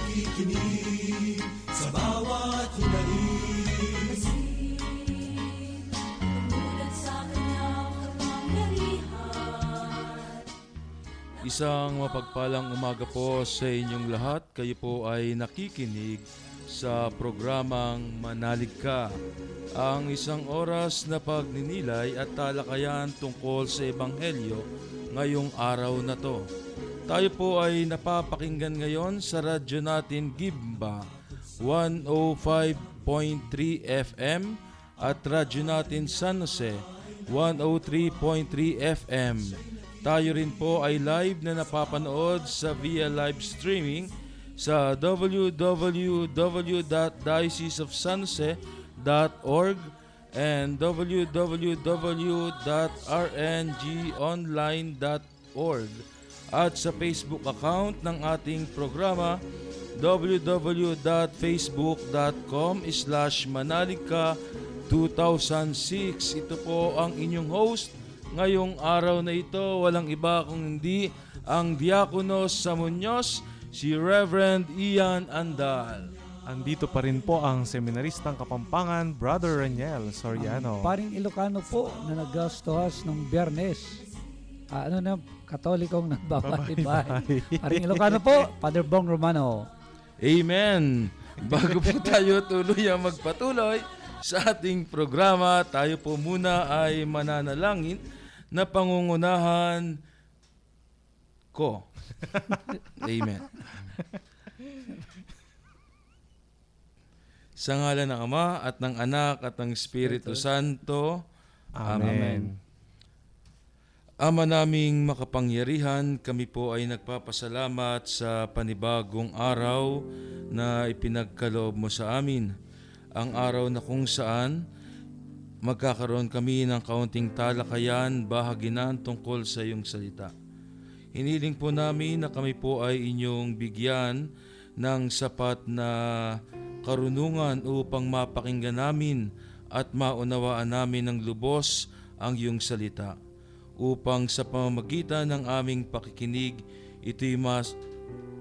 nakikinig sa bawat hinaing. Tumulat sa kanyang kapangyarihan. Isang mapagpalang umaga po sa inyong lahat. Kayo po ay nakikinig sa programang Manalig Ka, ang isang oras na pagninilay at talakayan tungkol sa Ebanghelyo ngayong araw na to. Tayo po ay napapakinggan ngayon sa radyo natin Gimba 105.3 FM at radyo natin San Jose 103.3 FM. Tayo rin po ay live na napapanood sa via live streaming sa www.dioceseofsanjose.org and www.rngonline.org at sa Facebook account ng ating programa www.facebook.com/manaligka2006. Ito po ang inyong host ngayong araw na ito, walang iba kung hindi ang Diakono Samuños, si Reverend Ian Andal. Andito pa rin po ang seminaristang Kapampangan, Brother Raniel Soriano. Paring Ilocano po na naggastuhas ng Biyernes. Katolikong nagbabatibay. Paring Ilocano po, Father Bong Romano. Amen! Bago po tayo tuluyang magpatuloy sa ating programa, tayo po muna ay mananalangin na pangungunahan ko. Amen. Sa ngalan ng Ama at ng Anak at ng Espiritu Santo. Amen. Ama naming makapangyarihan, kami po ay nagpapasalamat sa panibagong araw na ipinagkaloob mo sa amin. Ang araw na kung saan magkakaroon kami ng kaunting talakayan, bahaginan tungkol sa iyong salita. Hiniling po namin na kami po ay inyong bigyan ng sapat na karunungan upang mapakinggan namin at maunawaan namin ng lubos ang iyong salita. Upang sa pamamagitan ng aming pakikinig, ito'y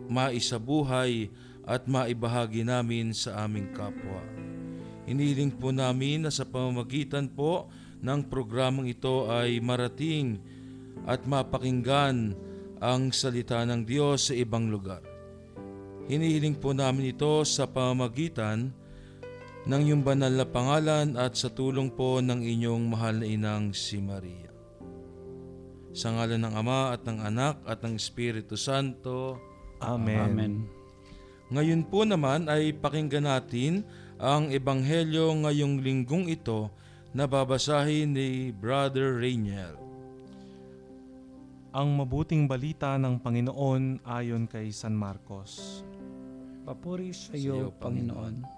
maisabuhay at maibahagi namin sa aming kapwa. Hiniling po namin na sa pamamagitan po ng programang ito ay marating at mapakinggan ang salita ng Diyos sa ibang lugar. Hinihiling po namin ito sa pamamagitan ng iyong banal na pangalan at sa tulong po ng inyong mahal na inang si Maria. Sa ngalan ng Ama at ng Anak at ng Espiritu Santo. Amen. Amen. Ngayon po naman ay pakinggan natin ang Ebanghelyo ngayong linggong ito na babasahin ni Brother Raniel. Ang mabuting balita ng Panginoon ayon kay San Marcos. Papuri sa iyo, Panginoon.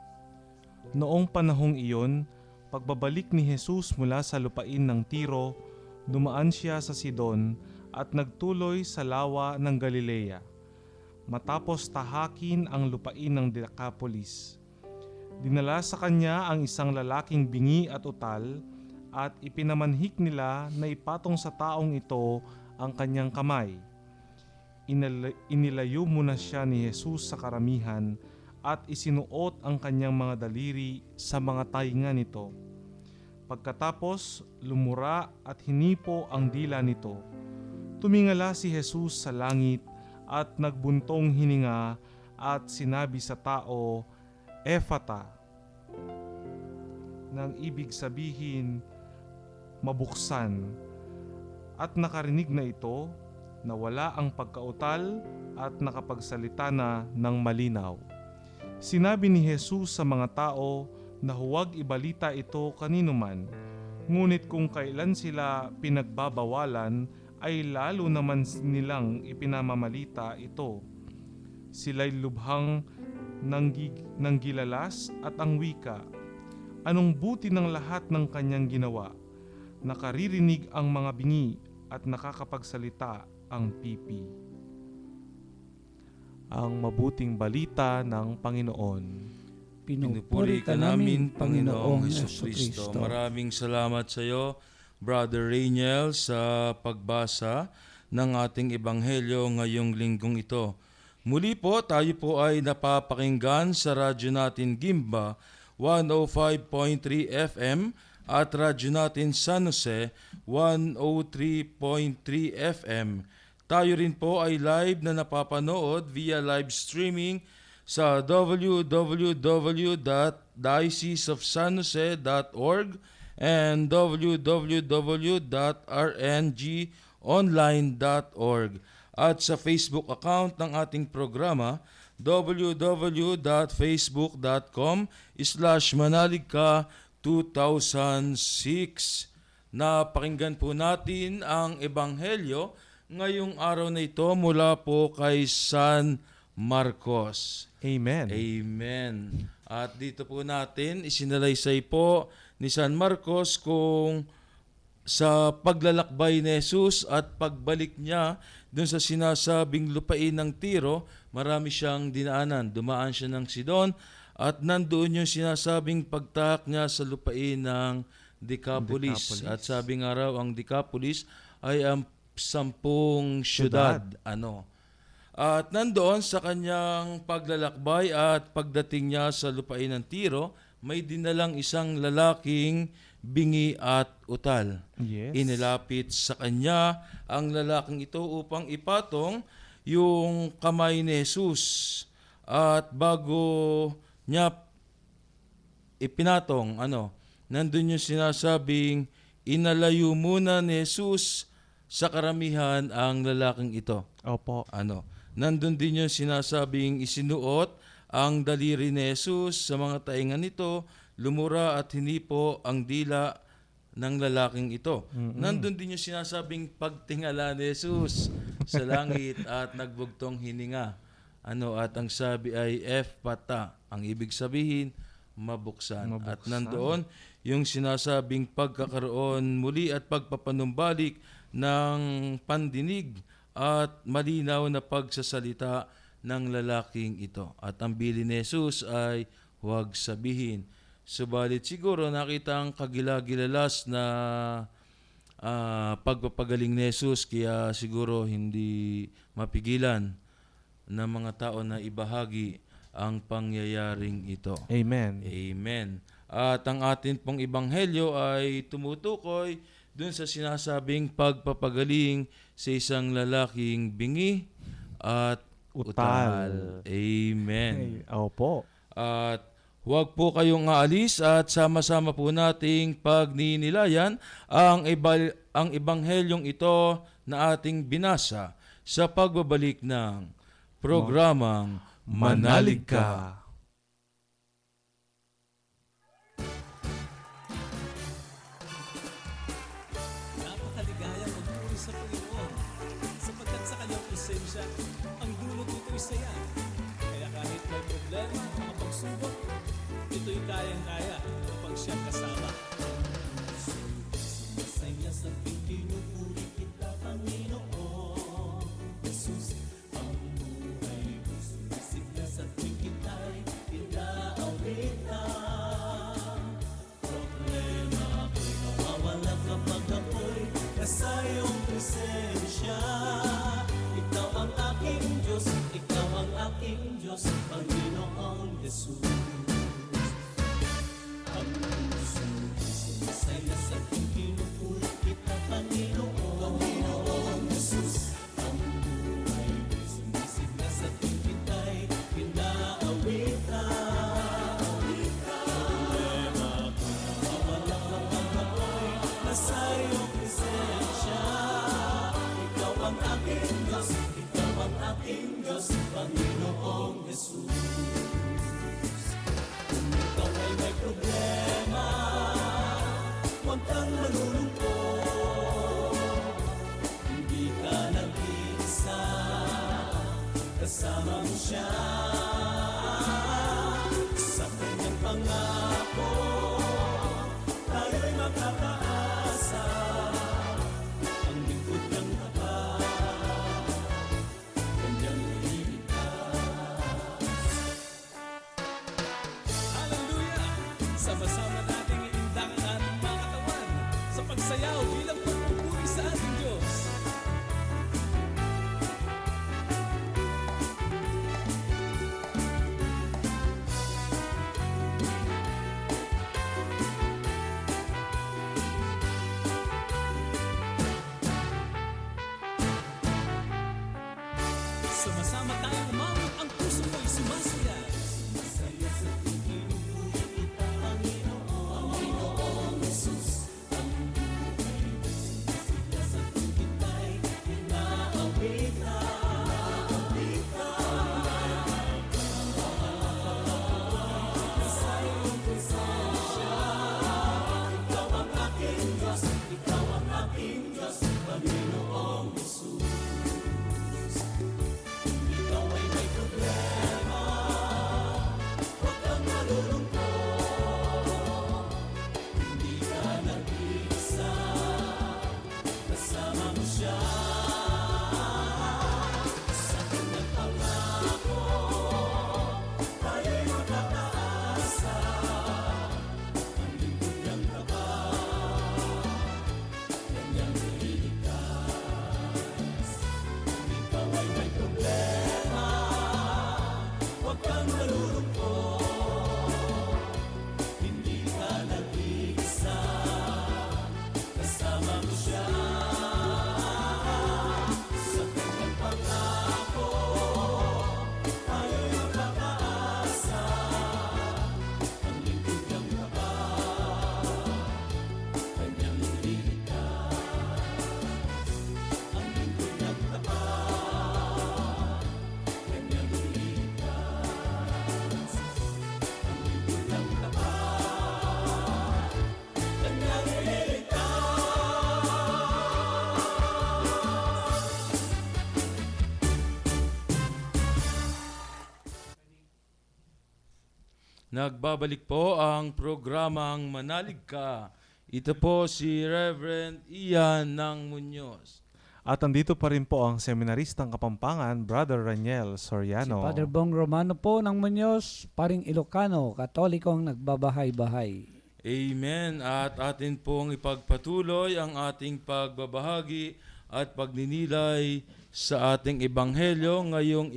Noong panahong iyon, pagbabalik ni Jesus mula sa lupain ng Tiro, dumaan siya sa Sidon at nagtuloy sa lawa ng Galilea. Matapos tahakin ang lupain ng Decapolis, dinala sa kanya ang isang lalaking bingi at utal at ipinamanhik nila na ipatong sa taong ito ang kanyang kamay. Inilayo muna siya ni Jesus sa karamihan at isinuot ang kanyang mga daliri sa mga tainga nito. Pagkatapos, lumura at hinipo ang dila nito. Tumingala si Jesus sa langit at nagbuntong hininga at sinabi sa tao, Ephata, nang ibig sabihin, mabuksan. At nakarinig na ito, nawala ang pagkautal at nakapagsalita na ng malinaw. Sinabi ni Jesus sa mga tao na huwag ibalita ito kaninuman, ngunit kung kailan sila pinagbabawalan ay lalo naman nilang ipinamamalita ito. Sila'y lubhang ng gilalas at ang wika. Anong buti ng lahat ng kanyang ginawa? Nakaririnig ang mga bingi at nakakapagsalita ang pipi. Ang mabuting balita ng Panginoon. Pinupuri ka namin, Panginoong Jesucristo. Maraming salamat sa iyo, Brother Raniel, sa pagbasa ng ating Ebanghelyo ngayong linggong ito. Muli po, tayo po ay napapakinggan sa radyo natin Gimba 105.3 FM at radyo natin San Jose 103.3 FM. Tayo rin po ay live na napapanood via live streaming sa www.dioceseofsanjose.org and www.rngonline.org at sa Facebook account ng ating programa www.facebook.com/manaligka2006. Napakinggan po natin ang Ebanghelyo ngayong araw na ito mula po kay San Marcos. Amen. Amen. At dito po natin isinalaysay po ni San Marcos kung sa paglalakbay ni Jesus at pagbalik niya dun sa sinasabing lupain ng Tiro, marami siyang dinaanan. Dumaan siya ng Sidon at nandoon yung sinasabing pagtahak niya sa lupain ng Decapolis. At sabi nga raw ang Decapolis ay ang 10 syudad. At nandoon sa kanyang paglalakbay at pagdating niya sa lupain ng Tiro, may dinalang isang lalaking bingi at utal. Yes. Inilapit sa kanya ang lalaking ito upang ipatong yung kamay ni Jesus. At bago niya ipinatong, nandun yung sinasabing inalayo muna ni Jesus sa karamihan ang lalaking ito. Opo. Nandun din yung sinasabing isinuot ang daliri ni Jesus sa mga taingan nito, lumura at hinipo ang dila ng lalaking ito. Nandun din yung sinasabing pagtingala ni Jesus sa langit at nagbugtong hininga. At ang sabi ay Ephphatha, ang ibig sabihin mabuksan. At nandoon yung sinasabing pagkakaroon muli at pagpapanumbalik ng pandinig at malinaw na pagsasalita ng lalaking ito. At ang bilin ni Jesus ay huwag sabihin. Subalit siguro nakita ang kagilagilalas na pagpapagaling ni Jesus, kaya siguro hindi mapigilan ng mga tao na ibahagi ang pangyayaring ito. Amen. Amen. At ang atin pong ebanghelyo ay tumutukoy dun sa sinasabing pagpapagaling sa isang lalaking bingi at utal. Amen. Opo. At huwag po kayong aalis at sama-sama po nating pagninilayan ang ebanghelyong ito na ating binasa sa pagbabalik ng programang Manalig Ka. Napakaligayang magpuri sa Panginoon sapagkat sa kanyang presensya ang dulot nito'y saya. Kaya kahit may problema o mga pagsubok, ito'y kayang-kaya kapag siyang kasama. Masaya sa pinupuri kita, Panginoon Jesus. Ang buhay ko sumisigla sa tuwing kita'y inaawitan. Problema ko'y mawawala kapag ako'y nasa iyong presensya. Ikaw ang aking Diyos, ikaw ang aking Diyos, Panginoong Jesus. Ang puso sumasaya sa tuwing pinupuri kita, Panginoong Jesus. Ang buhay ko'y sumisigla sa tuwing kita'y inaawitan. Problema ko'y mawawala kapag ako'y nasa iyong presensya. Ikaw ang aking Diyos, ikaw ang aking Diyos, Panginoong Jesus. Nagbabalik po ang programang Manalig Ka. Ito po si Reverend Ian ng Muñoz. At andito pa rin po ang seminaristang Kapampangan, Brother Raniel Si Soriano. Father Bong Romano po ng Muñoz, paring Ilocano, Katolikong nagbabahay-bahay. Amen. At atin pong ipagpatuloy ang ating pagbabahagi at pagninilay sa ating ebanghelyo ngayong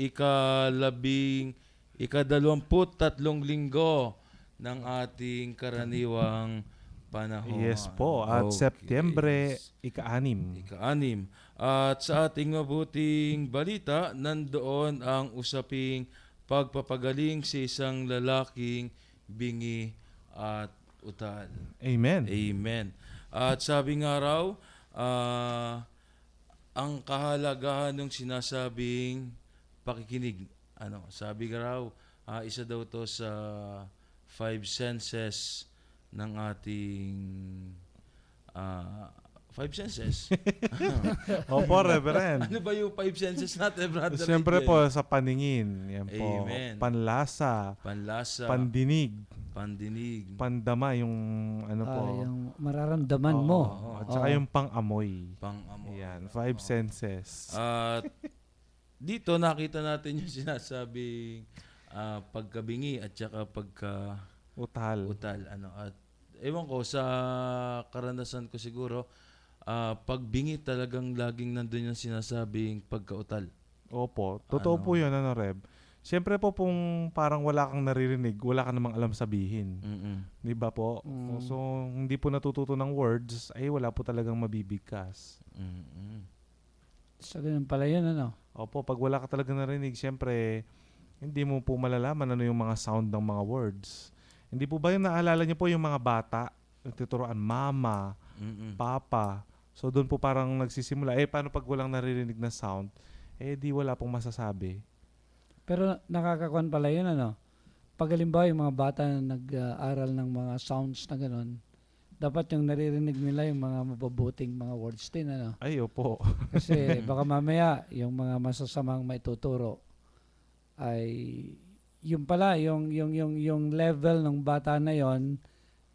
ikadalawamput-tatlong linggo ng ating karaniwang panahon. Yes po, at Okay. Setyembre, ika-6. Ika-6. At sa ating mabuting balita, nandoon ang usaping pagpapagaling sa isang lalaking bingi at utal. Amen. Amen. At sabi nga raw, ang kahalagahan ng sinasabing pakikinig. Sabi nga raw, isa daw to sa 5 senses ng ating 5 senses. Opo, Reverend. Ano ba yung 5 senses natin, Brother Siyempre Miguel? po sa paningin, yan po. Amen. Panlasa, Panlasa, pandinig, pandinig, pandama, yung ano po. Yung mararamdaman Oo, mo. At saka Oo. yung pang-amoy. pang-amo. Yan, 5 senses. At dito nakita natin yung sinasabing pagkabingi at saka pagka-utal. Utal. At ewan ko, sa karanasan ko siguro, pagbingi talagang laging nandun yung sinasabing pagkautal. Opo, totoo po yun, Reb. Siyempre po parang wala kang naririnig, wala ka namang alam sabihin. Mm-mm. Di ba po? Mm. So, hindi po natututo ng words, ay wala po talagang mabibigkas. Mm-mm. So, ganun pala yun, Opo, pag wala ka talagang narinig, siyempre, hindi mo po malalaman ano yung mga sound ng mga words. Hindi po ba yung naalala niyo po yung mga bata, nagtuturoan mama, Mm-mm. papa. So, doon po parang nagsisimula. Paano pag walang naririnig na sound? Di wala pong masasabi. Pero nakakakuan pala yun, Pag halimbawa yung mga bata na nag-aaral ng mga sounds na gano'n, dapat yung naririnig nila yung mga mabubuting mga words din, Ay, opo. Kasi baka mamaya yung mga masasamang maituturo ay yung pala, yung level ng bata na yon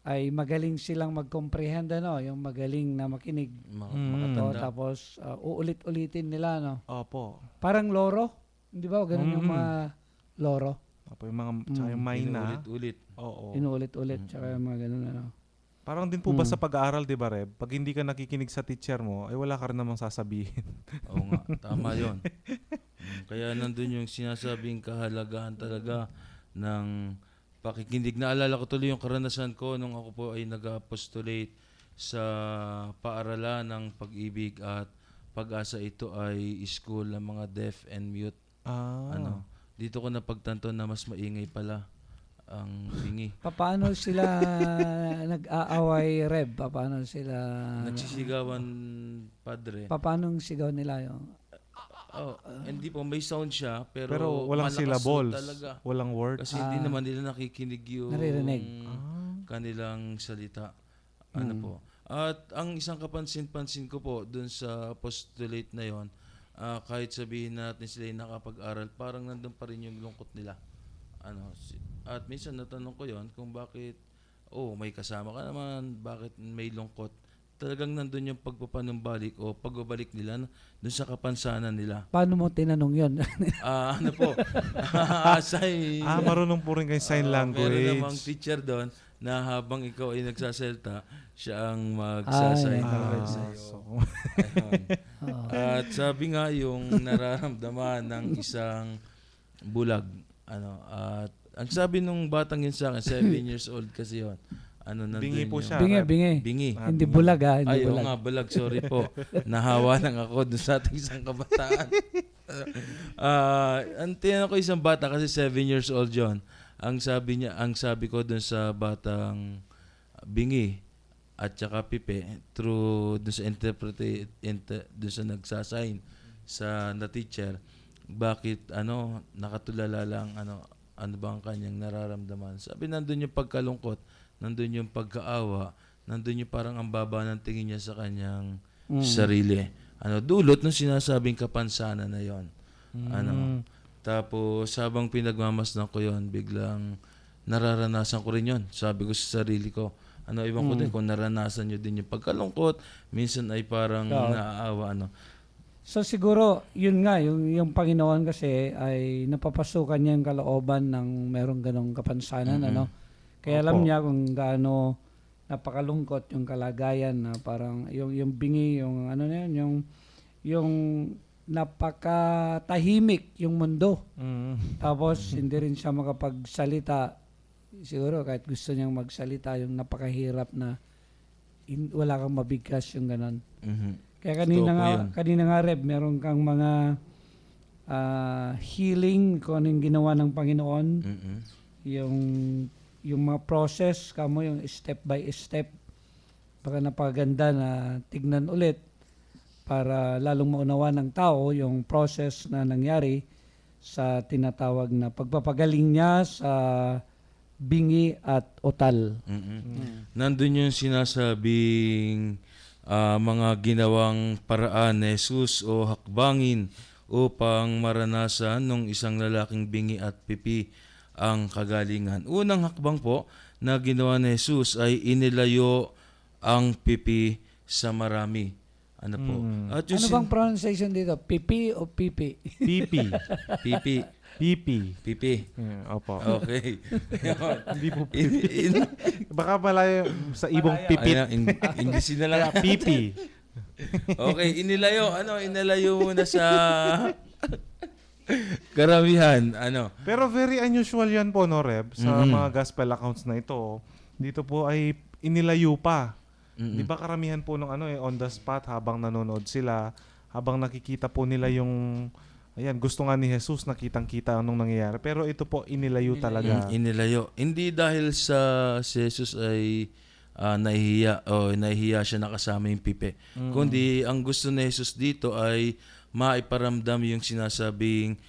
ay magaling silang mag-comprehend, yung magaling na makinig. Makatanda. Tapos uulit-ulitin nila, Opo. Parang loro. Di ba? Ganun yung mga loro. Opo, yung mga, tsaka yung mayna. Inuulit-ulit. Oo. Inuulit-ulit. Tsaka yung mga ganun, Parang din po ba sa pag-aaral, di ba, Reb? Pag hindi ka nakikinig sa teacher mo, ay wala ka rin namang sasabihin. Oo nga, tama yun. Kaya nandun yung sinasabing kahalagahan talaga ng pakikinig. Naalala ko tuloy yung karanasan ko nung ako po ay nag-apostolate sa paaralan ng pag-ibig at pag-asa. Ito ay school ng mga deaf and mute. Dito ko napagtanto na mas maingay pala ang bingi. Paano sila nag-aaway, Reb? Paano sila... Nagsisigawan, padre. Paano sigaw nila yung... Hindi po, may sound siya, Pero walang malakas syllables, talaga. walang words. Kasi hindi naman nila nakikinig yung Naririnig. kanilang salita. Ano po. At ang isang kapansin-pansin ko po dun sa apostolate na yon, kahit sabihin natin sila yung nakapag-aral, parang nandun pa rin yung lungkot nila. At minsan natanong ko yon kung bakit, may kasama ka naman, bakit may lungkot. Talagang nandun yung pagpapanumbalik o pagbabalik nila dun sa kapansanan nila. Paano mo tinanong yun? Ano po? Marunong po rin kayo sign language. Meron namang teacher doon na habang ikaw ay nagsasalta, siya ang magsasign language sa'yo. Ayun. At sabi nga yung nararamdaman ng isang bulag. At ang sabi nung batang yun sa akin, 7 years old kasi yun. Bingi po siya. Bingi. Bingi. Hindi bulag, hindi Ayaw bulag. nga, bulag. Sorry po. Nahawa lang ako dun sa ating isang kabataan. Ang tinanong ko isang bata kasi 7 years old yun. Ang sabi ko dun sa batang bingi at saka pipe through dun sa dun sa nagsasign sa na teacher, bakit nakatulala lang ano ba ang kanyang nararamdaman. Sabi nandun yung pagkalungkot, nandun yung pagkaawa, nandun yung parang ang baba ng tingin niya sa kanyang sarili. Dulot ng sinasabing kapansanan na yon. Tapos habang pinagmamasdan ko yon, biglang nararanasan ko rin yun. Sabi ko sa sarili ko, iwan ko din kung naranasan nyo din yung pagkalungkot, minsan ay parang naaawa, So siguro, yun nga, yung Panginoon kasi ay napapasukan niya yung kalooban ng merong ganong kapansanan, Kaya alam niya kung gaano napakalungkot yung kalagayan na parang yung bingi, yung yung napakatahimik yung mundo. Tapos hindi rin siya makapagsalita. Siguro kahit gusto niyang magsalita, yung napakahirap na wala kang mabigkas yung ganon. Kaya kanina nga Reb, meron kang mga healing kung anong ginawa ng Panginoon. Yung mga process, yung step by step, baka napaganda na tignan ulit para lalong maunawa ng tao yung process na nangyari sa tinatawag na pagpapagaling niya sa bingi at otal. Nandun yung sinasabing mga ginawang paraan ni Jesus o hakbangin upang maranasan ng isang lalaking bingi at pipi ang kagalingan. Unang hakbang po na ginawa ni Jesus ay inilayo ang pipi sa marami. Ano po? At Ano bang pronunciation dito? Pipi o pipi? Pipi. Pipi. Pipi. Pipi. Opo. Okay. Hindi po pipi. Baka pala sa ibong pipit. English na lang. Pipi. Okay, inilayo mo na sa karamihan. Pero very unusual yan po, no, Reb? Sa mga gospel accounts na ito. Dito po ay inilayo pa. Di ba karamihan po nung on the spot habang nanonood sila, habang nakikita po nila yung gusto nga ni Jesus, nakitang-kita anong nangyayari. Pero ito po, inilayo talaga. Inilayo. Hindi dahil si Jesus ay nahihiya siya nakasama yung pipe. Kundi ang gusto ni Jesus dito ay maiparamdam yung sinasabing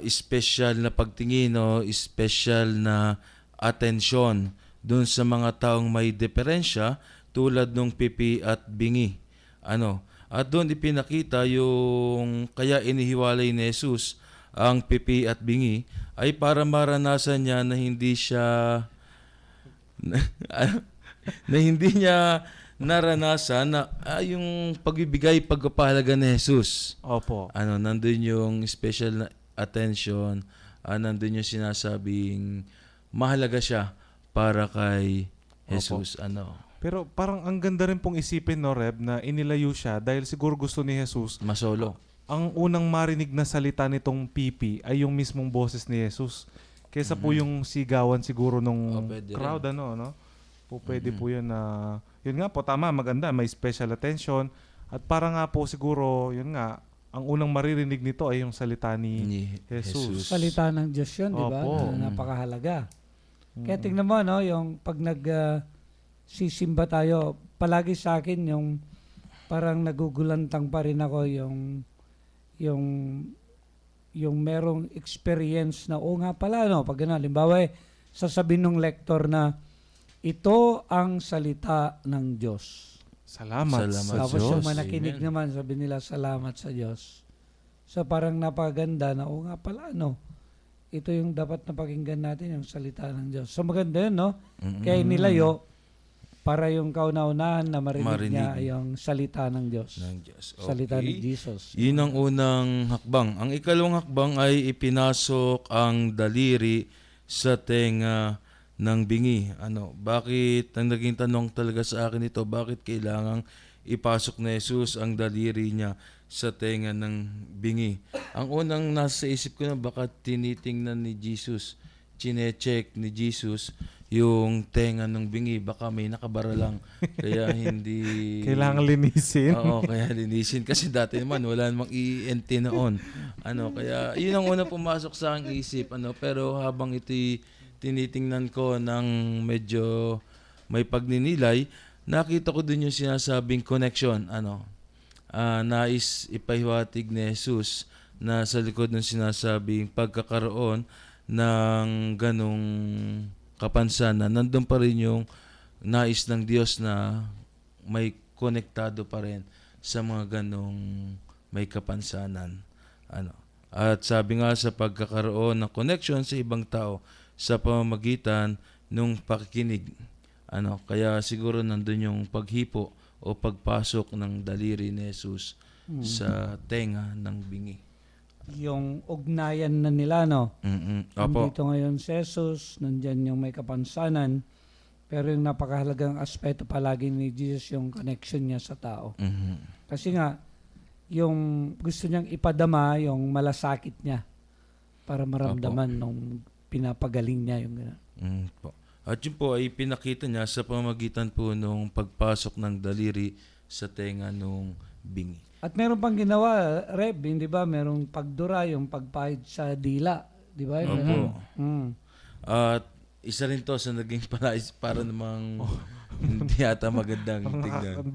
special na pagtingin o special na atensyon dun sa mga taong may diferensya tulad ng pipi at bingi. At doon ipinakita yung kaya inihiwalay ni Jesus ang pipi at bingi ay para maranasan niya na hindi siya na hindi niya naranasan na yung pagbibigay pagpapahalaga ni Jesus. Opo. Nandun yung special na attention, nandun yung sinasabing mahalaga siya para kay Jesus. Pero parang ang ganda rin pong isipin, no, Reb, na inilayo siya dahil siguro gusto ni Jesus masolo. Ang unang marinig na salita nitong pipi ay yung mismong boses ni Jesus. Kesa po yung sigawan siguro nung crowd, pwede po yun na, yun nga po, tama, maganda, may special attention. At para nga po siguro, yun nga, ang unang maririnig nito ay yung salita ni Jesus. Salita ng Diyos yun, di ba? Na napakahalaga. Kaya tingnan mo, yung pag sisimba tayo, palagi sa akin yung parang nagugulantang pa rin ako yung merong experience na nga pala, pag gano'n, halimbawa sasabihin ng lektor na ito ang salita ng Diyos. Salamat sa Tapos Diyos. yung manakinig naman, sabi nila, salamat sa Diyos. So parang napaganda na, nga pala, ito yung dapat na pakinggan natin, yung salita ng Diyos. So maganda yun, Kaya nilayo, para yung kauna-unahan na marinig niya yung salita ng Diyos. Okay. Salita ni Jesus. Yun ang unang hakbang. Ang ikalawang hakbang ay ipinasok ang daliri sa tenga ng bingi. Bakit, ang naging tanong talaga sa akin ito, bakit kailangang ipasok na Jesus ang daliri niya sa tenga ng bingi? Ang unang nasa isip ko na baka tinitingnan ni Jesus, chinecheck ni Jesus yung tenga ng bingi, baka may nakabara lang. Kaya hindi... Kailangan linisin. Oo, kaya linisin. Kasi dati naman, wala namang ENT noon. Kaya yun ang unang pumasok sa aking isip. Pero habang ito'y tinitingnan ko ng medyo may pagninilay, nakita ko din yung sinasabing connection. Nais ipahiwatig ni Jesus na sa likod ng sinasabing pagkakaroon ng ganong kapansanan, nandun pa rin yung nais ng Diyos na may konektado pa rin sa mga ganong may kapansanan. At sabi nga sa pagkakaroon ng connection sa ibang tao, sa pamamagitan ng pakikinig. Kaya siguro nandun yung paghipo o pagpasok ng daliri ni Jesus sa tenga ng bingi. Yung ugnayan na nila, no? Opo. Nandito ngayon si Jesus, nandyan yung may kapansanan, pero yung napakahalagang aspeto palagi ni Jesus yung connection niya sa tao. Kasi nga, yung gusto niyang ipadama yung malasakit niya para maramdaman nung pinapagaling niya yung gano'n. Po. At yun po ay pinakita niya sa pamamagitan po nung pagpasok ng daliri sa tenga nung bingi. At meron pang ginawa, Reb, hindi ba? Merong pagdura, yung pagpahid sa dila. Di ba? Opo. At isa rin to sa naging para namang hindi yata magandang tignan.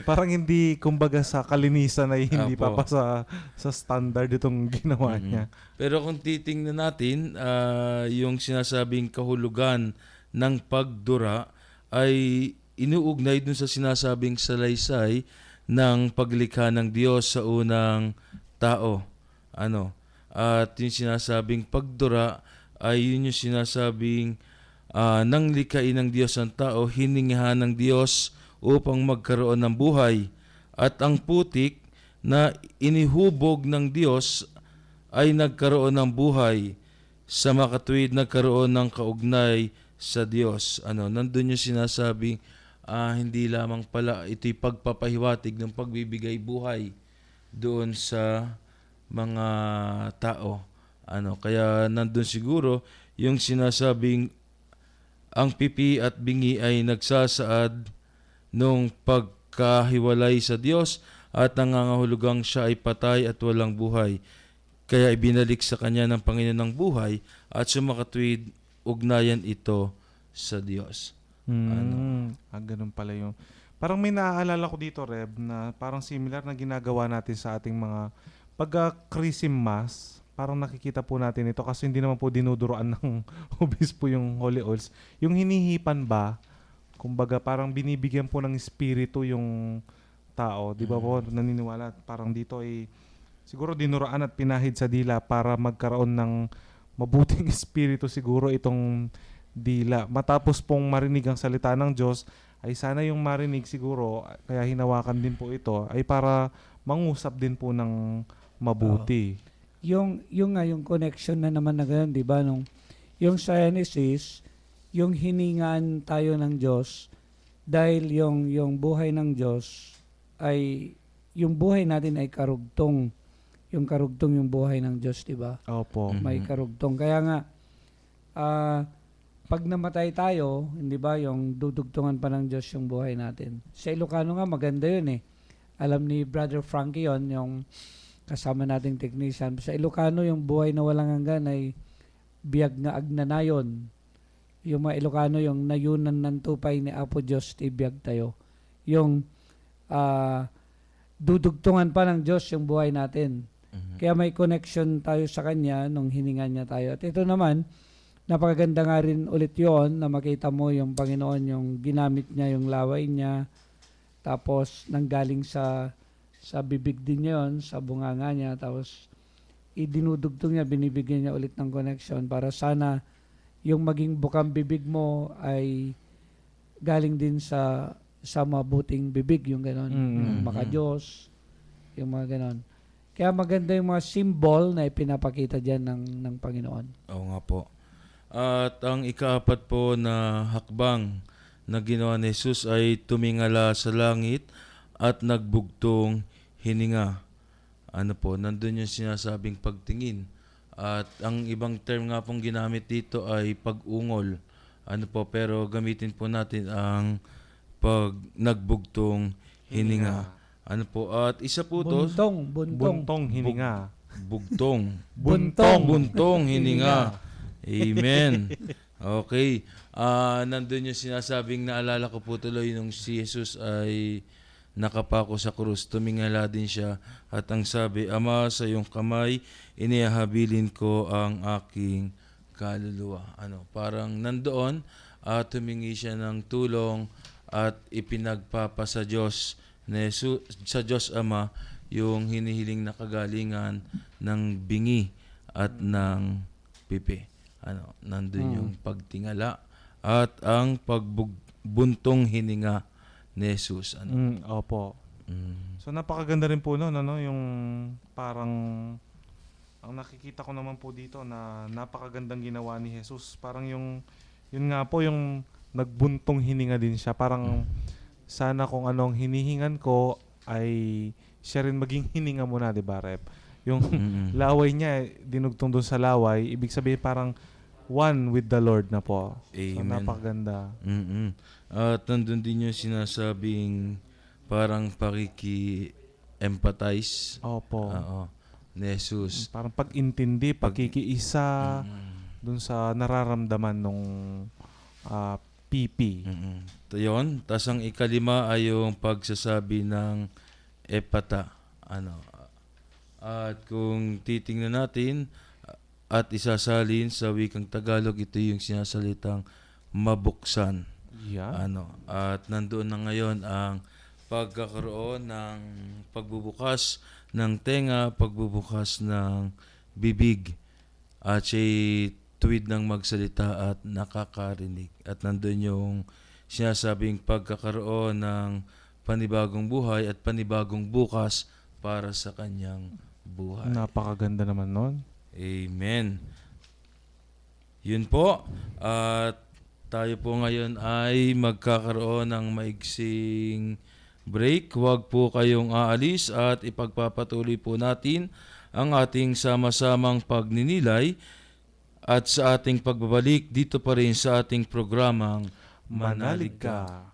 Parang hindi, kumbaga sa kalinisan ay hindi Opo. pa sa standard itong ginawa niya. Pero kung titingnan natin, yung sinasabing kahulugan ng pagdura ay inuugnay dun sa sinasabing salaysay ng paglikha ng Diyos sa unang tao. At yung sinasabing pagdura ay yun yung sinasabing nang likhain ng Diyos ang tao, hiningihan ng Diyos upang magkaroon ng buhay. At ang putik na inihubog ng Diyos ay nagkaroon ng buhay. Sa makatuwid nagkaroon ng kaugnay sa Diyos. Nandun yung sinasabing hindi lamang pala ito'y pagpapahiwatig ng pagbibigay buhay doon sa mga tao. Kaya nandun siguro yung sinasabing ang pipi at bingi ay nagsasaad nung pagkahiwalay sa Diyos at nangangahulugang siya ay patay at walang buhay. Kaya ibinalik sa kanya ng Panginoon ng buhay at sumakatuwid ugnayan ito sa Diyos. Ganun pala yung... Parang may naaalala ko dito, Reb, na parang similar na ginagawa natin sa ating mga pagka-Christmas. Parang nakikita po natin ito kasi hindi naman po dinuduroan ng obispo yung Holy Oils. Yung hinihipan ba, kumbaga parang binibigyan po ng espiritu yung tao. Di ba po, naniniwala parang dito ay siguro dinuroan at pinahid sa dila para magkaroon ng mabuting espiritu siguro itong dila. Matapos pong marinig ang salita ng Diyos, ay sana yung marinig siguro, kaya hinawakan din po ito, ay para mangusap din po ng mabuti. Yung connection na naman na gano'n, di ba? Yung sa Genesis, yung hiningaan tayo ng Diyos, dahil yung buhay ng Diyos ay, yung buhay natin ay karugtong. Yung karugtong yung buhay ng Diyos, di ba? Opo. May karugtong. Kaya nga, pag namatay tayo, hindi ba, yung dudugtungan pa ng Diyos yung buhay natin. Sa Ilocano nga, maganda yun eh. Alam ni Brother Frankie yon, yung kasama nating technician. Sa Ilocano, yung buhay na walang hanggan ay biyag nga agnanayon. Yung mga Ilocano, yung nayunan ng tupay ni Apo Diyos, tibiyag tayo. Yung dudugtungan pa ng Diyos yung buhay natin. Kaya may connection tayo sa Kanya nung hiningan niya tayo. At ito naman, napakaganda nga rin ulit yon na makita mo yung Panginoon, yung ginamit niya, yung laway niya, tapos nanggaling sa bibig din niya yun, sa bunganga niya, tapos idinudugtong niya, binibigyan niya ulit ng connection para sana yung maging bukang bibig mo ay galing din sa mabuting bibig, yung gano'n, yung maka-Diyos, yung mga gano'n. Kaya maganda yung mga symbol na ipinapakita dyan ng Panginoon. Oo nga po. At ang ikaapat po na hakbang na ginawa ni Jesus ay tumingala sa langit at nagbugtong hininga. Nandun yung sinasabing pagtingin. At ang ibang term nga pong ginamit dito ay pag-ungol. Pero gamitin po natin ang pag nagbugtong hininga. At isa po to, Buntong hininga. Buntong hininga. Amen. Okay. Nandun yung sinasabing naalala ko po tuloy nung si Jesus ay nakapako sa krus, tumingala din siya at ang sabi, Ama, sa iyong kamay, inihahabilin ko ang aking kaluluwa. Parang nandoon, tumingi siya ng tulong at ipinagpapa sa Diyos, sa Diyos Ama, yung hinihiling na kagalingan ng bingi at ng pipi. nandun yung pagtingala at ang pagbuntong hininga ni Jesus. Opo. Mm. So napakaganda rin po yung parang ang nakikita ko naman po dito na napakagandang ginawa ni Jesus. Parang yun nga po yung nagbuntong hininga din siya. Parang sana kung anong hinihingan ko ay siya rin maging hininga mo na, di ba, Rep? Yung laway niya, dinugtong doon sa laway, ibig sabihin parang one with the Lord na po. Amen. So napakaganda. At nandun din yung sinasabing parang pakiki-empathize. Opo. Ni Jesus. Parang pag-intindi, pagkikiisa dun sa nararamdaman nung PP. Yun. Tas ang ikalima ay yung pagsasabi ng epata. At kung titingnan natin at isasalin sa wikang Tagalog, ito yung sinasalitang mabuksan. Yeah. At nandoon na ngayon ang pagkakaroon ng pagbubukas ng tenga, pagbubukas ng bibig, at siya'y tuwid ng magsalita at nakakarinig. At nandoon yung sinasabing pagkakaroon ng panibagong buhay at panibagong bukas para sa kanyang buhay. Napakaganda naman nun. Amen. Yun po. At tayo po ngayon ay magkakaroon ng maigsing break. Huwag po kayong aalis at ipagpapatuloy po natin ang ating sama-samang pagninilay at sa ating pagbabalik dito pa rin sa ating programang Manalig Ka.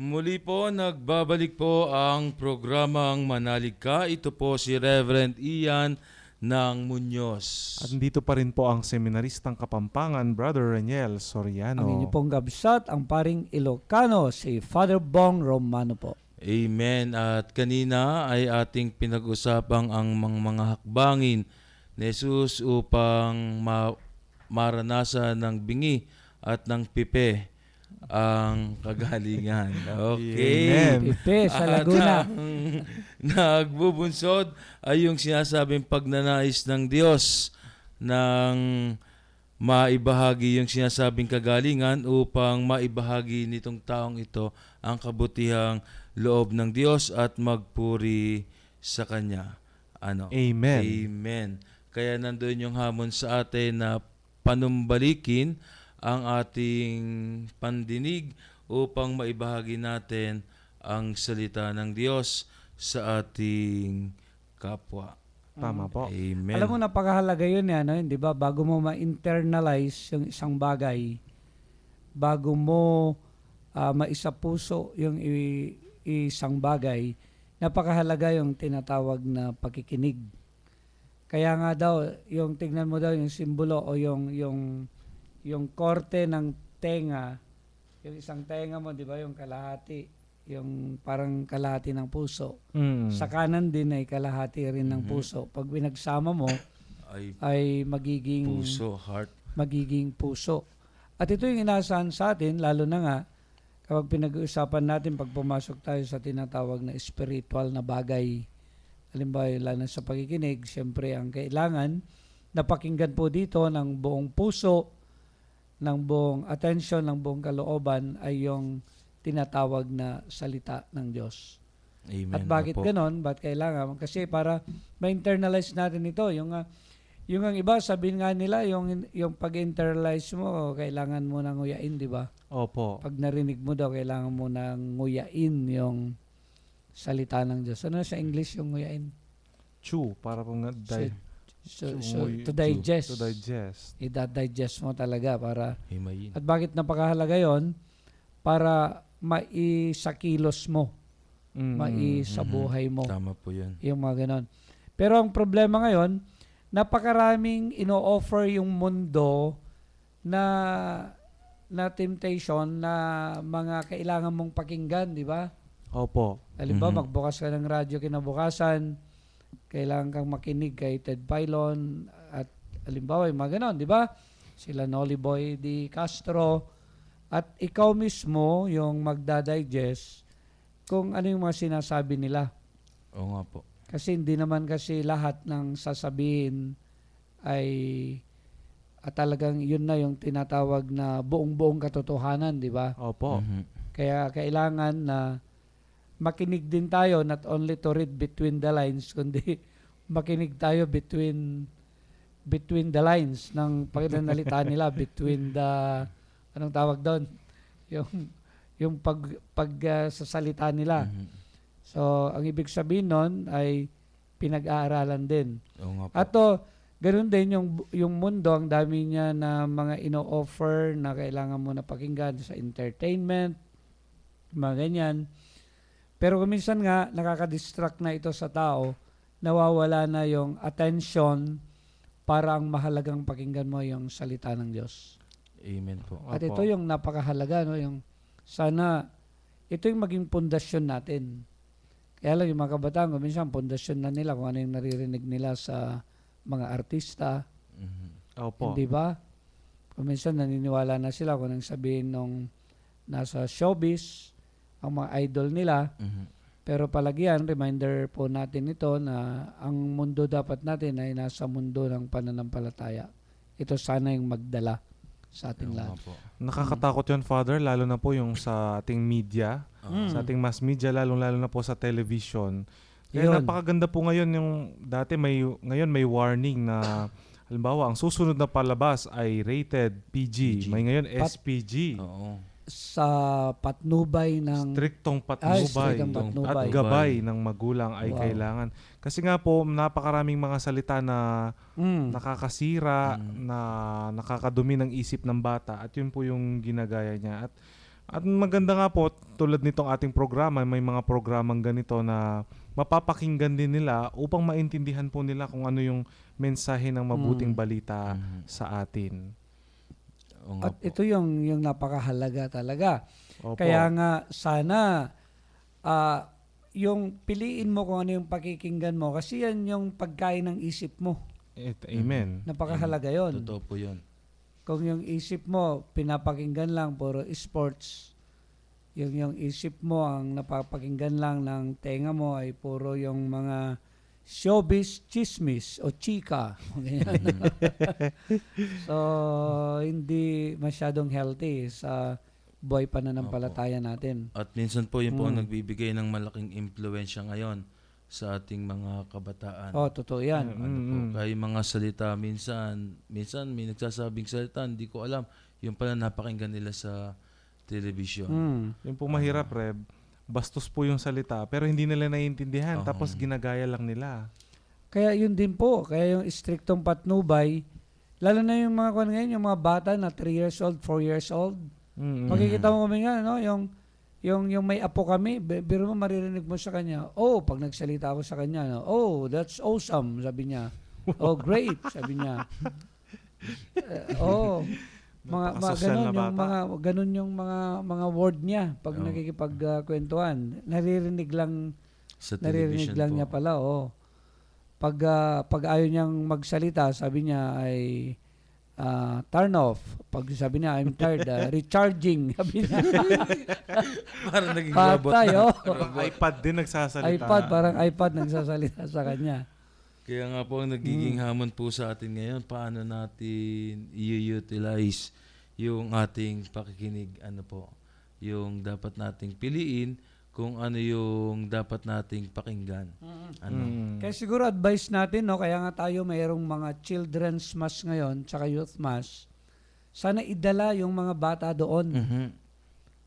Muli po, nagbabalik po ang programang Manalig Ka. Ito po si Reverend Ian ng Muñoz. At dito pa rin po ang seminaristang Kapampangan, Brother Reniel Soriano. Ang inyo pong gabsat, ang paring Ilocano, si Father Bong Romano po. Amen. At kanina ay ating pinag-usapang ang mga hakbangin ni Jesus upang maranasan ng bingi at ng pipe ang kagalingan. Okay. Amen. Pipe sa Laguna. At ang nagbubunsod ay yung sinasabing pagnanais ng Diyos ng maibahagi yung sinasabing kagalingan upang maibahagi nitong taong ito ang kabutihang loob ng Diyos at magpuri sa Kanya. Amen. Amen. Kaya nandun yung hamon sa atin na panumbalikin ang ating pandinig upang maibahagi natin ang salita ng Diyos sa ating kapwa. Tama po. Amen. Alam mo, napakahalaga yun yan, di ba? Bago mo ma-internalize yung isang bagay, bago mo maisapuso yung isang bagay, napakahalaga yung tinatawag na pakikinig. Kaya nga daw, yung tignan mo daw yung simbolo o yung korte ng tenga, yung isang tenga mo, di ba, yung kalahati, yung parang kalahati ng puso. Sa kanan din ay kalahati rin ng puso. Pag binagsama mo, ay magiging puso, heart. Magiging puso. At ito yung inaasahan sa atin, lalo na nga, kapag pinag-uusapan natin pag pumasok tayo sa tinatawag na spiritual na bagay, halimbawa, lalo sa pakikinig, siyempre ang kailangan napakinggan po dito ng buong puso, ng buong attention, ng buong kalooban ay yung tinatawag na salita ng Diyos. Amen. At bakit Opo. ganon? Ba't kailangan? Kasi para ma-internalize natin ito. Yung ang iba, sabihin nga nila, yung pag-internalize mo, kailangan mo nang nguyain, di ba? Opo. Pag narinig mo daw, kailangan mo nang nguyain yung salita ng Diyos. Ano sa English yung nguyain? Chew, para pong To digest. To digest. I-digest mo talaga para... Himayin. At bakit napakahalaga yon? Para maisakilos mo, maisabuhay mo. Tama po yun. Yung mga ganon. Pero ang problema ngayon, napakaraming ino-offer yung mundo na temptation na mga kailangan mong pakinggan, di ba? Opo. Halimbawa, magbukas ka ng radyo kinabukasan, kailangan kang makinig kay Ted Filon at halimbawa, yung mga ganon, di ba? Sila Noli Boy Di Castro at ikaw mismo yung magdadigest kung ano yung mga sinasabi nila. Oo nga po. Kasi hindi naman kasi lahat ng sasabihin ay talagang yun na yung tinatawag na buong-buong katotohanan, di ba? Opo. Kaya kailangan na makinig din tayo, not only to read between the lines, kundi makinig tayo between the lines ng pagdadalita nila, between the, anong tawag doon? Yung pagsasalita nila. So, ang ibig sabihin nun ay pinag-aaralan din. Oo nga po. At ganun din yung mundo, ang dami niya na mga ino-offer na kailangan mo na pakinggan sa entertainment, mga ganyan. Pero minsan nga, nakaka-distract na ito sa tao, nawawala na yung attention para ang mahalagang pakinggan mo yung salita ng Diyos. Amen po. At Opo. ito yung napakahalaga, no? Yung sana, ito yung maging pundasyon natin. Kaya lang yung mga kabataan, minsan pundasyon na nila kung ano yung naririnig nila sa mga artista. Opo. Hindi ba? Kung minsan naniniwala na sila kung anong sabihin nung nasa showbiz, ang mga idol nila. Pero palagyan, reminder po natin ito na ang mundo dapat natin ay nasa mundo ng pananampalataya. Ito sana yung magdala sa ating lahat. Nakakatakot yun, Father, lalo na po yung sa ating media, sa ating mass media, lalo na po sa television. Kaya Yun. napakaganda po ngayon yung dati ngayon may warning na halimbawa ang susunod na palabas ay rated PG. May ngayon SPG. Oo. Sa patnubay ng... Striktong patnubay striktong patnubay. at gabay ng magulang ay Wow. kailangan. Kasi nga po, napakaraming mga salita na nakakasira, na nakakadumi ng isip ng bata at yun po yung ginagaya niya. At maganda nga po, tulad nitong ating programa, may mga programang ganito na mapapakinggan din nila upang maintindihan po nila kung ano yung mensahe ng mabuting balita Mhm. sa atin. Oo nga At po. ito yung napakahalaga talaga. Opo. Kaya nga sana yung piliin mo kung ano yung pakikinggan mo kasi yan yung pagkain ng isip mo. Amen. Napakahalaga yon. Totoo po yun. Kung yung isip mo pinapakinggan lang puro sports, yung isip mo ang napapakinggan lang ng tenga mo ay puro yung mga showbiz, chismis o chika. Ganyan. So, hindi masyadong healthy sa buhay pananampalataya natin. At minsan po yun po ang Mm. nagbibigay ng malaking impluensya ngayon sa ating mga kabataan. Oh, totoo yan. Ano po, kaya yung mga salita minsan may nagsasabing salita, hindi ko alam. Yung pala napakinggan nila sa television. Mm. Yung po mahirap, Reb. Bastos po yung salita, pero hindi nila naiintindihan. Oo. Tapos ginagaya lang nila. Kaya yun din po, kaya yung striktong patnubay, lalo na yung mga ngayon, yung mga bata na 3 years old, 4 years old. Makikita mo kami nga, no? Yung may apo kami, biro mo maririnig mo sa kanya, oh, pag nagsalita ako sa kanya, no? Oh, that's awesome, sabi niya. Oh, great, sabi niya. Napakasosyal Ganun na yung bata. ganun yung mga word niya pag nakikipagkwentuhan. Naririnig lang Sa Naririnig television lang po. niya pala, oh. Pag ayaw niyang magsalita, sabi niya ay turn off. Pag sabi niya, I'm tired, recharging. Sabi niya, Parang naging robot patay, na. oh. Parang iPad din nagsasalita. Parang iPad nagsasalita sa kanya. Kaya nga po ang nagiging hamon po sa atin ngayon, paano natin i-utilize yung ating pakikinig, yung dapat nating piliin kung ano yung dapat nating pakinggan. Kaya siguro advice natin, no, kaya nga tayo mayroong mga children's mass ngayon, tsaka youth mass, sana idala yung mga bata doon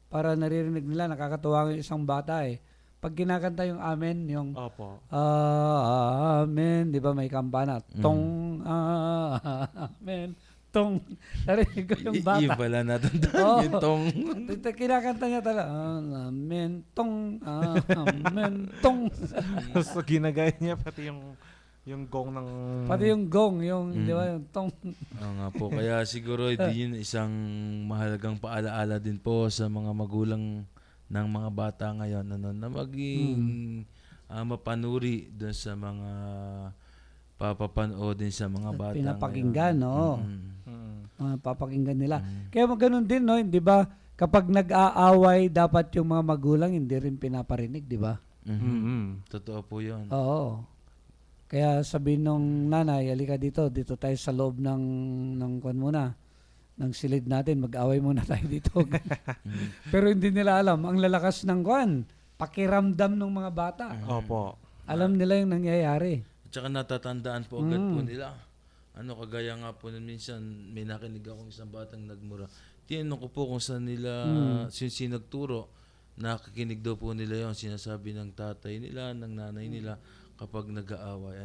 para naririnig nila, nakakatuwa yung isang bata eh. Pag kinakanta yung amen, yung Opo. amen, di ba may kampana, tong, amen, tong, narinig ko yung Yung bata. pala natandaan Oo. yung tong. Kinakanta niya talaga, amen, tong, amen, tong. So, ginagaya niya pati yung gong ng... Pati yung gong, yung, di ba, yung tong. Oo nga po. Kaya siguro yun isang mahalagang paalaala din po sa mga magulang ng mga bata ngayon na maging mapanuri doon sa mga papapanoodin sa mga bata Pinapakinggan, no? Mm. Papakinggan nila. Kaya ganun din, no? Di ba, kapag nag-aaway, dapat yung mga magulang hindi rin pinaparinig, di ba? Totoo po yun. Oo. Kaya sabihin nung nanay, alika dito tayo sa loob ng kwan muna, ng silid natin, mag-away muna tayo dito. Pero hindi nila alam, ang lalakas ng kwan, pakiramdam ng mga bata. Opo. Alam nila yung nangyayari. At saka natatandaan po agad po nila. Kagaya nga po minsan may nakinig akong isang batang nagmura. Tinanong ko po kung saan nila sinagturo. Nakikinig daw po nila yon, sinasabi ng tatay nila, ng nanay nila kapag nag-aaway.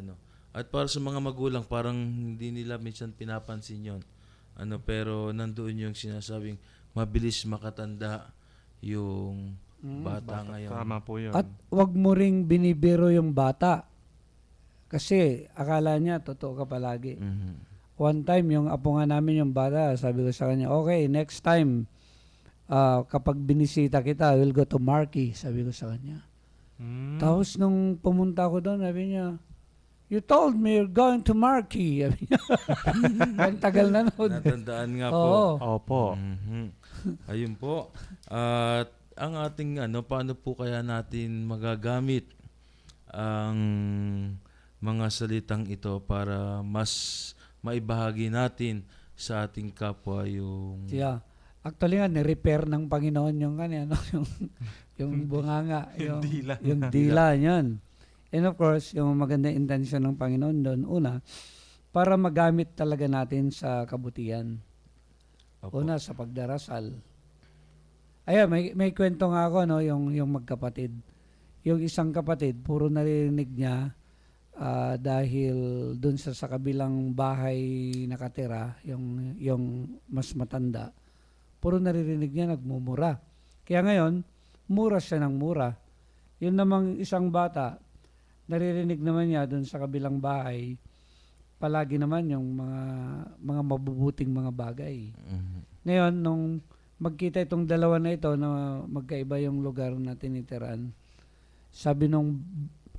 At para sa mga magulang, parang hindi nila minsan pinapansin yon. Pero nandoon yung sinasabing mabilis makatanda yung bata ngayon. Tama po yun. At wag mo ring binibiro yung bata. Kasi akala niya, totoo ka palagi. One time, yung apo nga namin yung bata, sabi ko sa kanya, okay, next time, kapag binisita kita, we'll go to Marquee, sabi ko sa kanya. Tapos nung pumunta ko doon, sabi niya, you told me you're going to Marquee. Sabi niya. Ang tagal na noon. Natandaan nga po. Oo. Opo. Ayun po. At ang ating paano po kaya natin magagamit ang mga salitang ito para mas maibahagi natin sa ating kapwa yung Yeah. Actually nga, ni-repair ng Panginoon yung kanya, no? yung bunganga, Yung dila. yung dila niyan. And of course, yung magandang intensyon ng Panginoon doon, una, para magamit talaga natin sa kabutihan. Opo. Una, sa pagdarasal. Ayan, may kwento nga ako, no, yung magkapatid. Yung isang kapatid, puro narinig niya dahil dun sa kabilang bahay nakatira, yung mas matanda, puro naririnig niya nagmumura. Kaya ngayon, mura siya ng mura. Yun namang isang bata, naririnig naman niya dun sa kabilang bahay, palagi naman yung mga mabubuting mga bagay. Mhm. Ngayon, nung magkita itong dalawa na ito na magkaiba yung lugar na tinitiran, sabi nung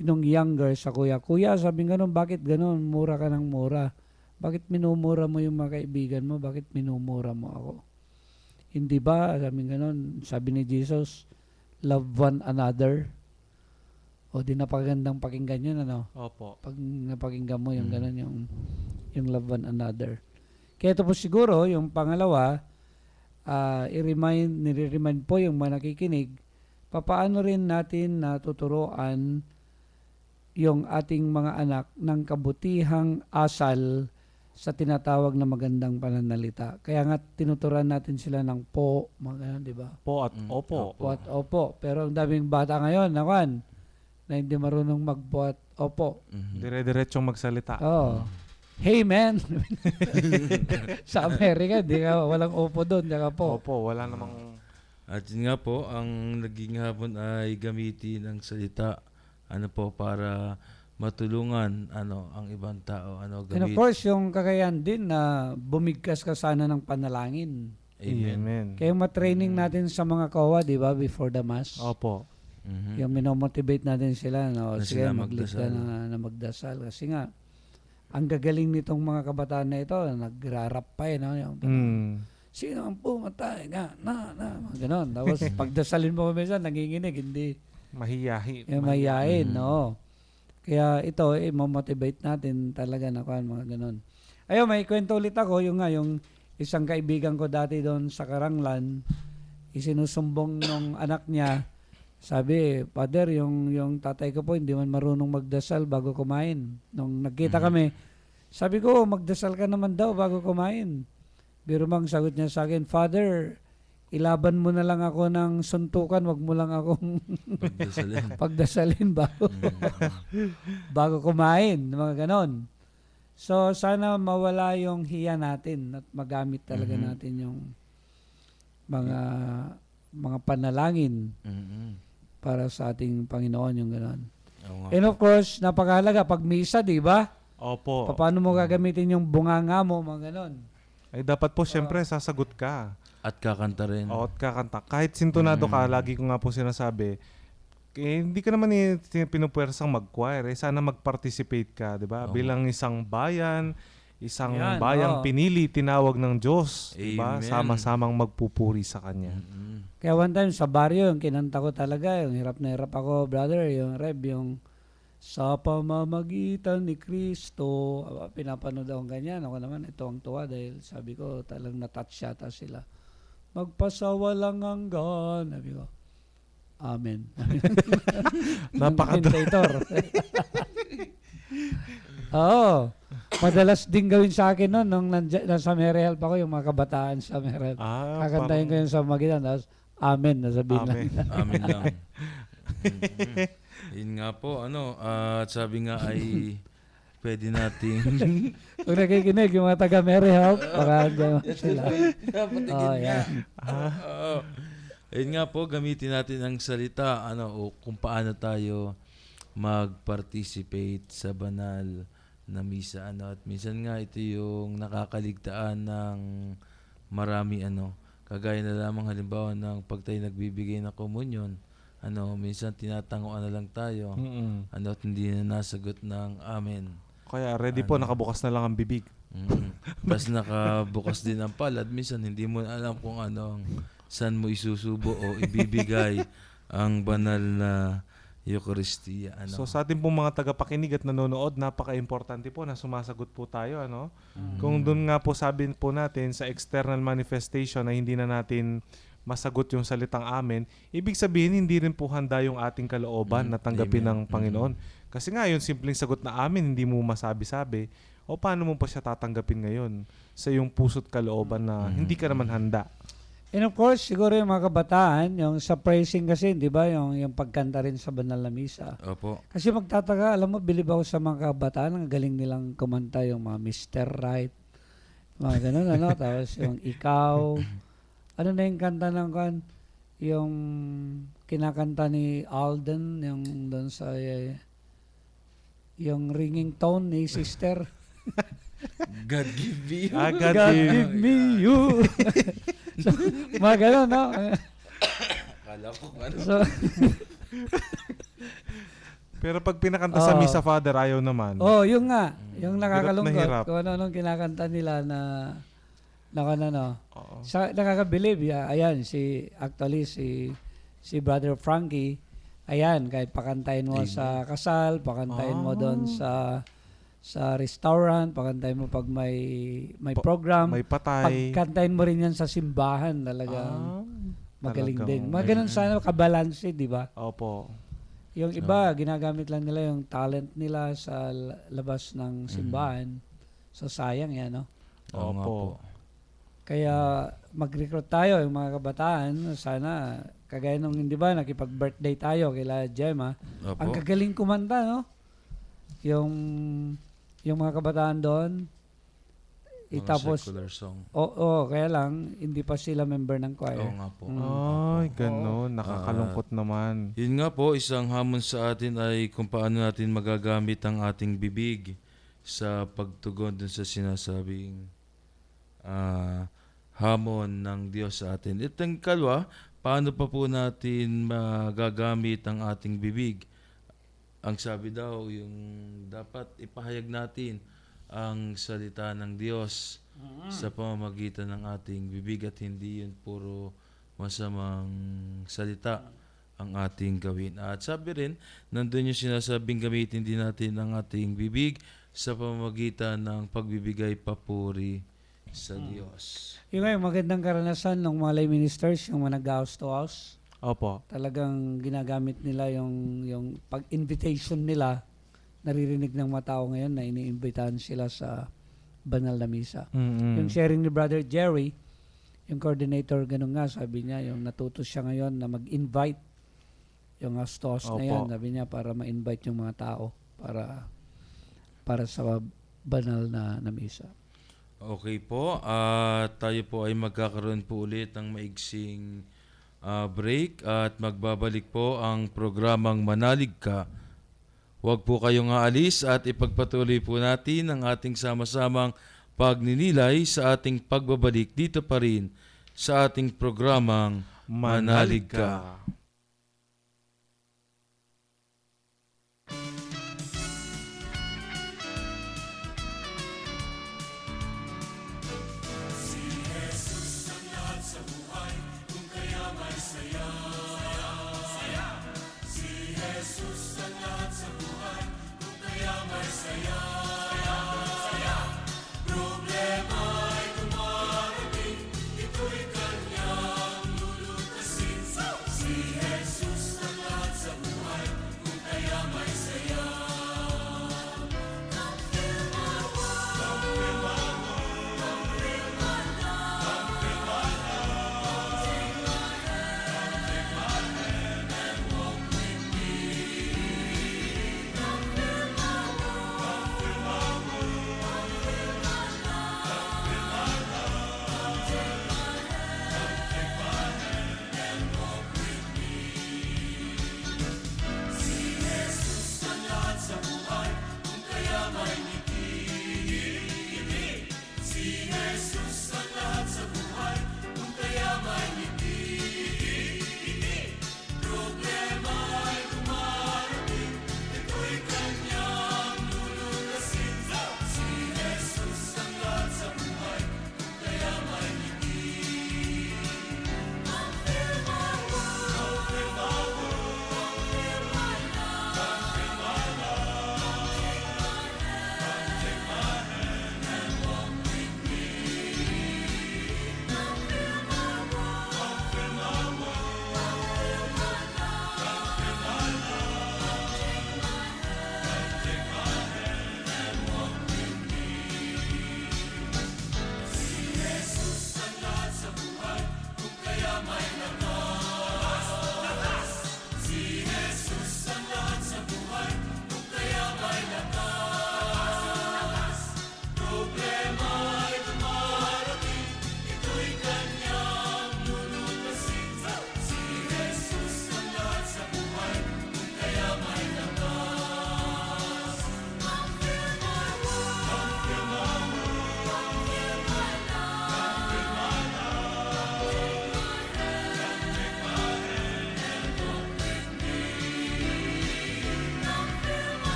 younger sa kuya, sabi ganun, bakit ganun? Mura ka ng mura. Bakit minumura mo yung mga kaibigan mo? Bakit minumura mo ako? Hindi ba? Sabi ganun, sabi ni Jesus, love one another. O di napakagandang pakinggan yun, ano? Opo. Pag napakinggan mo yung ganun, yung love one another. Kaya ito po siguro, yung pangalawa, nire-remind po yung mga nakikinig, papaano rin natin natuturuan yung ating mga anak ng kabutihang asal sa tinatawag na magandang pananalita. Kaya nga tinuturan natin sila ng po, mga ganun, di ba? Po at opo. Po at opo. Pero ang daming bata ngayon, naman, na hindi marunong magpo at opo. Dire-diretsong magsalita. Oh. Hey man! Sa Amerika, walang opo doon, tsaka po. Opo, wala namang... At yun nga po, ang naging hapon ay gamitin ang salita para matulungan ang ibang tao. And of course, yung kakayahan din na bumigkas ka sana ng panalangin. Amen. Kaya matraining natin sa mga kawa, di ba, before the mass. Opo. Mhm. Yung minomotivate natin sila, no? Na Sige, sila mag-lead ka magdasal. na magdasal. Kasi nga, ang gagaling nitong mga kabataan na ito, nagrarap pa no? Yung, sino ang pumatay? Mga ganon. Tapos pagdasalin mo minsan, nanginginig, hindi. Mahiyahin. No? Kaya ito, motivate natin talaga na mga ganon. Ayun, may kwento ulit ako, yung isang kaibigan ko dati doon sa Karanglan, isinusumbong nung anak niya, sabi, Father, yung tatay ko po hindi man marunong magdasal bago kumain. Nung nagkita kami, sabi ko, magdasal ka naman daw bago kumain. Biro mang sagot niya sa akin, Father, ilaban mo na lang ako ng suntukan, wag mo lang akong pagdasalin bago kumain, mga ganon. So, sana mawala yung hiya natin at magamit talaga natin yung mga panalangin para sa ating Panginoon, yung ganon. And of course, napakahalaga, pag misa, di ba? Opo. Paano mo gagamitin yung bunganga mo, mga ganon? Ay dapat po siyempre sasagot ka. At kakanta rin. At kakanta. Kahit sintonado ka, lagi ko nga po sinasabi, hindi ka naman pinupwersang mag-choir. Sana mag-participate ka, di ba? Bilang isang bayan, bayang pinili, tinawag ng Diyos. Diba? Sama-samang magpupuri sa Kanya. Kaya one time sa baryo, yung kinanta ko talaga, yung hirap na hirap ako, brother, yung Reb, yung sa pamamagitan ni Kristo, pinapanood akong ganyan. Ako naman, ito ang tuwa dahil sabi ko, talagang natouch yata sila. Magpasawalang hanggan. Sabi ko, Amen. Napakador. Oo. Madalas din gawin sa akin noon nung nasa Merihel pa ko, yung mga kabataan sa Merihel. Kakantahin ko yun sa magitan, tapos Amen, nasabihin lang. Amen lang. Yun nga po, at sabi nga ay pwede natin. Kung nakikinig yung mga taga Merihel, baka gano'n sila. Yun nga po, gamitin natin ang salita, o kung paano tayo mag-participate sa banal na misa, at minsan nga ito yung nakakaligtaan ng marami, kagaya na lamang halimbawa ng pag tayo nagbibigay ng komunyon, minsan tinatanguan na lang tayo, at hindi na nasagot ng amen. Kaya ready po, nakabukas na lang ang bibig. Bas nakabukas din ang palad, minsan hindi mo alam kung saan mo isusubo o ibibigay ang banal na Eucharistia. So sa ating pong mga tagapakinig at nanonood, napaka-importante po na sumasagot po tayo. Kung doon nga po sabihin po natin sa external manifestation na hindi na natin masagot yung salitang amen, ibig sabihin hindi rin po handa yung ating kalooban na tanggapin ng Panginoon. Kasi nga yung simpleng sagot na amen, hindi mo masabi-sabi, o paano mo pa siya tatanggapin ngayon sa yung puso't kalooban na hindi ka naman handa. And of course, siguro yung mga kabataan, yung sa praising kasi, di ba, yung pagkanta rin sa banal na misa. Opo. Kasi magtataka, alam mo, bilib ako sa mga kabataan, ang galing nilang kumanta yung mga Mr. Right, mga ganun, tapos yung Ikaw, ano na yung kanta ng yung kinakanta ni Alden, yung doon sa, yung ringing tone ni Sister. God give me you. God God give- give me you. So, mga ganun, no? Akala ko ano. So, Pero pag pinakanta sa Oo. misa, Father, ayaw naman. yung nga, yung nakakalungkot. hirap. Kung ano-anong kinakanta nila na ano. Oo. Sa nakakabilib, ayan, actually, si Brother Frankie, ayan, kahit pakantayin mo Amen. sa kasal, pakantayin mo doon sa restaurant, pakantayin mo pag may program, May patay. pagkantayin mo rin yan sa simbahan, talagang Ah, magaling talagang- din. Mga ganun sana, kabalanse, di ba? Opo. Yung iba, ginagamit lang nila yung talent nila sa labas ng simbahan. So, sayang yan, no? Oo nga Opo. po. Kaya mag-recruit tayo, yung mga kabataan, sana, kagaya nung, hindi ba, nakipag-birthday tayo kila Gemma, ang Opo. gagaling kumanta, no? Yung mga kabataan doon, Mga tapos, secular song. kaya lang, hindi pa sila member ng choir. Oo nga po. Ay, ganun. Nakakalungkot naman. Yun nga po, isang hamon sa atin ay kung paano natin magagamit ang ating bibig sa pagtugon dun sa sinasabing hamon ng Diyos sa atin. At ang kalwa, paano pa po natin magagamit ang ating bibig? Ang sabi daw, yung dapat ipahayag natin ang salita ng Diyos sa pamamagitan ng ating bibig at hindi yun puro masamang salita ang ating gawin. At sabi rin, nandun yung sinasabing gamitin din natin ang ating bibig sa pamamagitan ng pagbibigay papuri sa Diyos. Yung magandang karanasan ng mga lay ministers, yung mga nag-house to house, Opo. talagang ginagamit nila yung pag-invitation nila, naririnig ng mga tao ngayon na iniimbitahan sila sa banal na misa. Mm-mm. Yung sharing ni Brother Jerry, yung coordinator, ganun nga, sabi niya, yung natuto siya ngayon na mag-invite yung astos na Opo. yan, sabi niya, para ma-invite yung mga tao para sa banal na misa. Okay po, tayo po ay magkakaroon po ulit ng maigsing break at magbabalik po ang programang Manalig Ka. Huwag po kayong aalis at ipagpatuloy po natin ang ating sama-samang pagninilay sa ating pagbabalik dito pa rin sa ating programang Manalig Ka. Si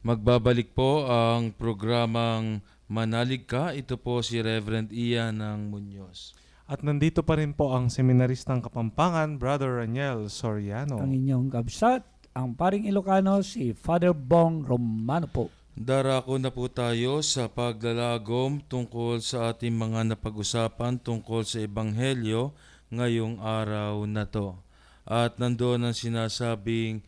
Magbabalik po ang programang Manalig Ka. Ito po si Reverend Ian ng Muñoz. At nandito pa rin po ang seminaristang Kapampangan, Brother Raniel Soriano. Ang inyong kabsat, ang paring Ilocano, si Father Bong Romano po. Darako na po tayo sa paglalagom tungkol sa ating mga napag-usapan tungkol sa Ebanghelyo ngayong araw na to. At nandoon ang sinasabing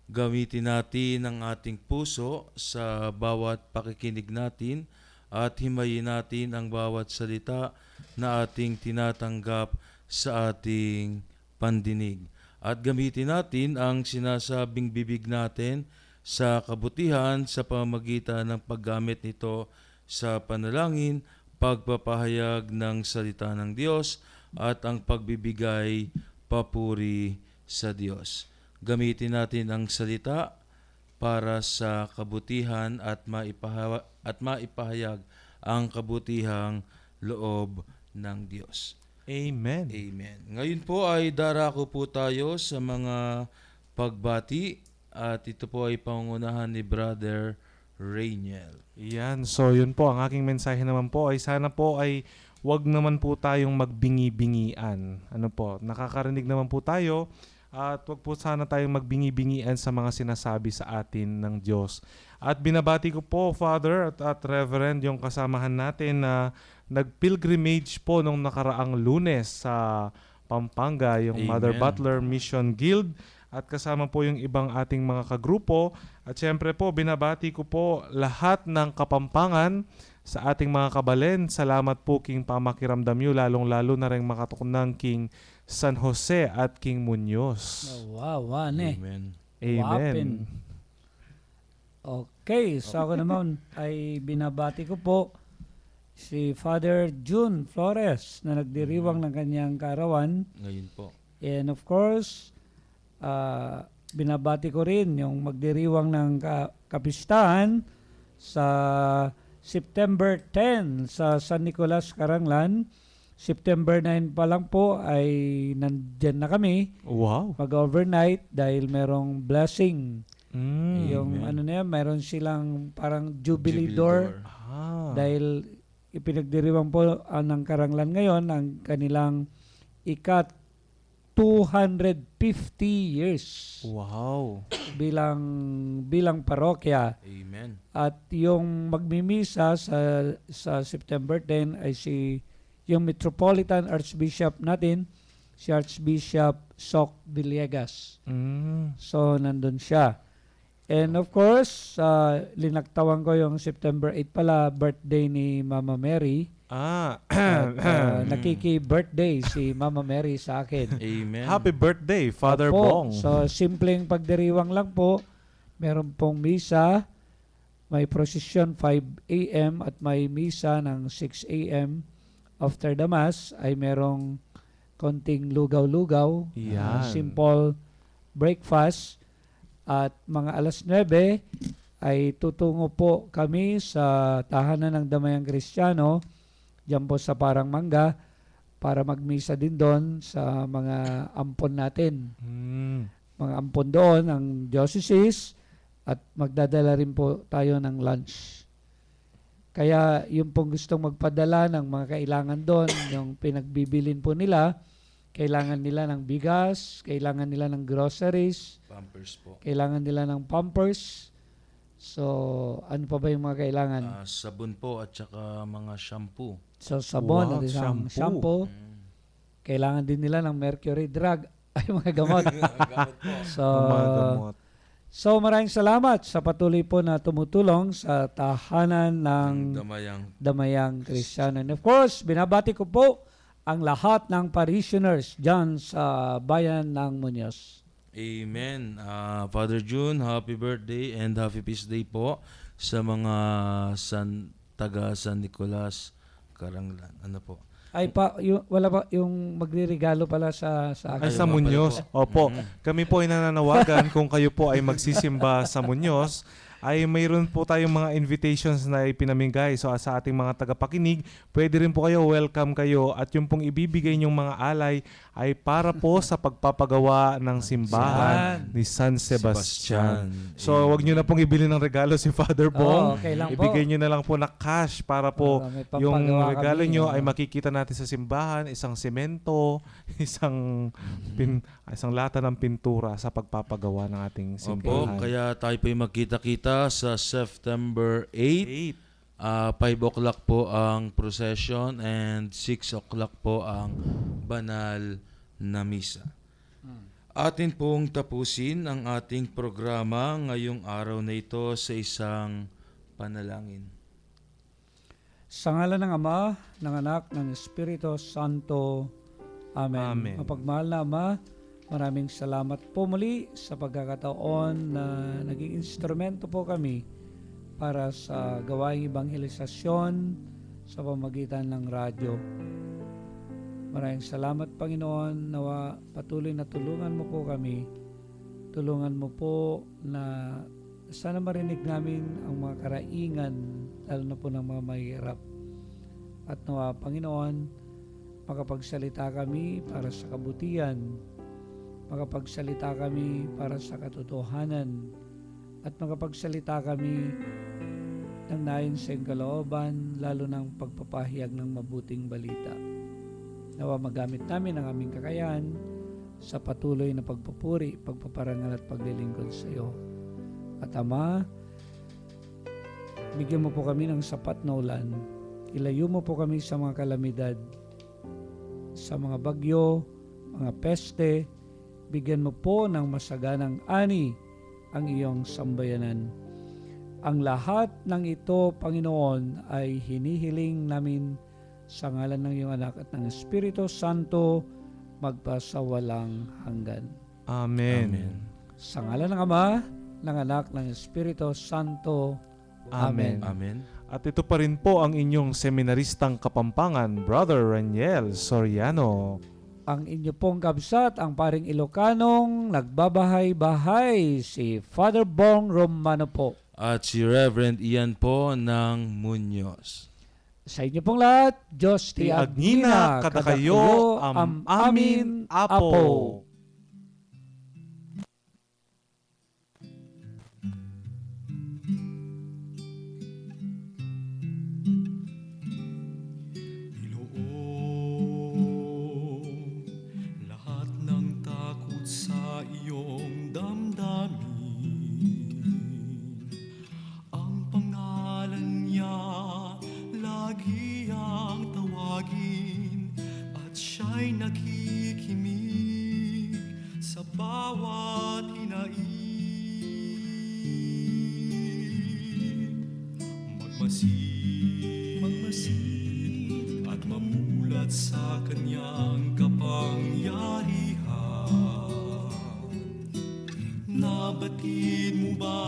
gamitin natin ang ating puso sa bawat pakikinig natin at himayin natin ang bawat salita na ating tinatanggap sa ating pandinig. At gamitin natin ang sinasabing bibig natin sa kabutihan sa pamamagitan ng paggamit nito sa panalangin, pagpapahayag ng salita ng Diyos at ang pagbibigay papuri sa Diyos. Gamitin natin ang salita para sa kabutihan at maipahayag ang kabutihang loob ng Diyos. Amen. Amen. Ngayon po ay darako po tayo sa mga pagbati at ito po ay pangunahan ni Brother Rainiel. Yan, so yun po, ang aking mensahe naman po ay sana po ay wag naman po tayong magbingi-bingian. Ano po, nakakarinig naman po tayo at wag po sana tayong magbingi-bingian sa mga sinasabi sa atin ng Diyos. At binabati ko po, Father at Reverend, yung kasamahan natin na nag-pilgrimage po nung nakaraang Lunes sa Pampanga, yung Amen. Mother Butler Mission Guild. At kasama po yung ibang ating mga kagrupo. At syempre po, binabati ko po lahat ng Kapampangan sa ating mga kabalen. Salamat po King Pamakiramdam nyo, lalong-lalo na rin makatuknang King San Jose at King Muñoz. Wow, wane. Amen. Amen. Wapin. Okay, so ako naman ay binabati ko po si Father June Flores na nagdiriwang ng kanyang kaarawan. Ngayon po. And of course, binabati ko rin yung magdiriwang ng kapistahan sa September 10 sa San Nicolas, Caranglan. September 9 pa lang po ay nandyan na kami Wow. mag-overnight dahil merong blessing. Yung Amen. ano na yan, meron silang parang Jubilee Door Ah. dahil ipinagdiriwang po ng Caranglan ngayon ang kanilang ikat 250 years Wow. bilang parokya. Amen. At yung magmimisa sa September 10 ay yung Metropolitan Archbishop natin, si Archbishop Soc Villegas. So, nandun siya. And of course, linaktawan ko yung September 8 pala, birthday ni Mama Mary. Ah. At, nakiki-birthday si Mama Mary sa akin. Amen. Happy birthday, Father Opo. Bong. So, simpleng pagdiriwang lang po. Meron pong misa, may prosesyon 5 a.m. at may misa ng 6 a.m. After the Mass ay merong konting lugaw-lugaw, Yan. simple breakfast. At mga alas 9 ay tutungo po kami sa tahanan ng Damayang Kristiyano, diyan po sa Parangmanga, para magmisa din doon sa mga ampon natin. Mga ampon doon, ang diocese, at magdadala rin po tayo ng lunch. Kaya yung pong gustong magpadala ng mga kailangan doon, yung pinagbibilin po nila, kailangan nila ng bigas, kailangan nila ng groceries, Pampers po. kailangan nila ng pampers. So, ano pa ba yung mga kailangan? Sabon po at saka mga shampoo. So, sabon Wow, at isang shampoo. shampoo. Kailangan din nila ng mercury drug, ay mga gamot. So, Mga gamot. so, maraming salamat sa patuloy po na tumutulong sa tahanan ng Damayang Kristiyano. And of course, binabati ko po ang lahat ng parishioners dyan sa bayan ng Muñoz. Amen. Father June, happy birthday and happy feast day po sa mga taga San Nicolas, Caranglan. Ano po? Ay wala pa yung magre-regalo pala sa akin. Ay, sa Mga pala Muñoz. po. Opo. Kami po ay nananawagan kung kayo po ay magsisimba sa Muñoz ay mayroon po tayong mga invitations na ipinamigay. So sa ating mga tagapakinig, pwede rin po kayo, welcome kayo. At yung pong ibibigay nyong mga alay ay para po sa pagpapagawa ng simbahan ni San Sebastian. So wag nyo na pong ibili ng regalo si Father Bong. okay lang po. Ibigay nyo na lang po na cash para po May yung pampagawa regalo kami, nyo ay makikita natin sa simbahan, isang semento, isang lata ng pintura sa pagpapagawa ng ating Opo, simbahan. kaya tayo po'y magkita-kita sa September 8. 5 o'clock po ang procession and 6 o'clock po ang banal na misa. Atin pong tapusin ang ating programa ngayong araw na ito sa isang panalangin. Sa ngalan ng Ama, ng Anak, ng Espiritu Santo. Amen. Amen. Mapagmahal na Ama, maraming salamat po muli sa pagkakataon na naging instrumento po kami para sa gawaing evangelisasyon sa pamagitan ng radyo. Maraming salamat, Panginoon, nawa patuloy na tulungan mo po kami. Tulungan mo po na sana marinig namin ang mga karaingan, lalo na po ng mga mahirap. At nawa, Panginoon, makapagsalita kami para sa kabutihan, makapagsalita kami para sa katotohanan, at makapagsalita kami ng nayon sa iyong kalooban, lalo ng pagpapahayag ng mabuting balita. Nawa magamit namin ang aming kakayahan sa patuloy na pagpupuri, pagpaparangal at paglilingkod sa iyo. At Ama, bigyan mo po kami ng sapat na ulan. Ilayo mo po kami sa mga kalamidad, sa mga bagyo, mga peste. Bigyan mo po ng masaganang ani ang iyong sambayanan. Ang lahat ng ito, Panginoon, ay hinihiling namin sa ngalan ng iyong anak at ng Espiritu Santo magpasawalang hanggan. Amen. Sa ngalan ng Ama, ng Anak, ng Espiritu Santo. Amen. Amen. At ito pa rin po ang inyong seminaristang Kapampangan, Brother Raniel Soriano. Ang inyo pong kabsat, ang paring Ilocanong nagbabahay-bahay, si Father Bong Romano po. At si Reverend Ian po ng Muñoz. Sa inyo pong lahat, Diyos ti Agnina, kada kayo am amin apo. Lahat ng takot sa iyong damdamin, ang pangalan niya lagi ang tawagin, at siya'y nakikinig sa bawat hinaing. Magmasid at mamulat sa kanyang kapangyarihan. Nabatid mo ba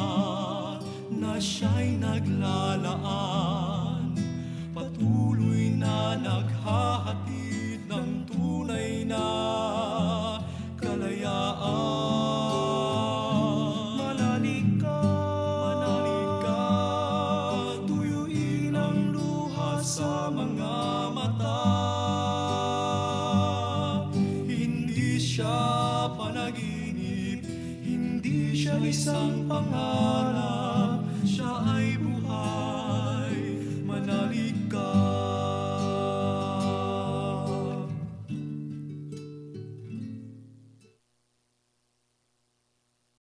na siya'y naglalaan, patuloy na naghahatid ng tunay na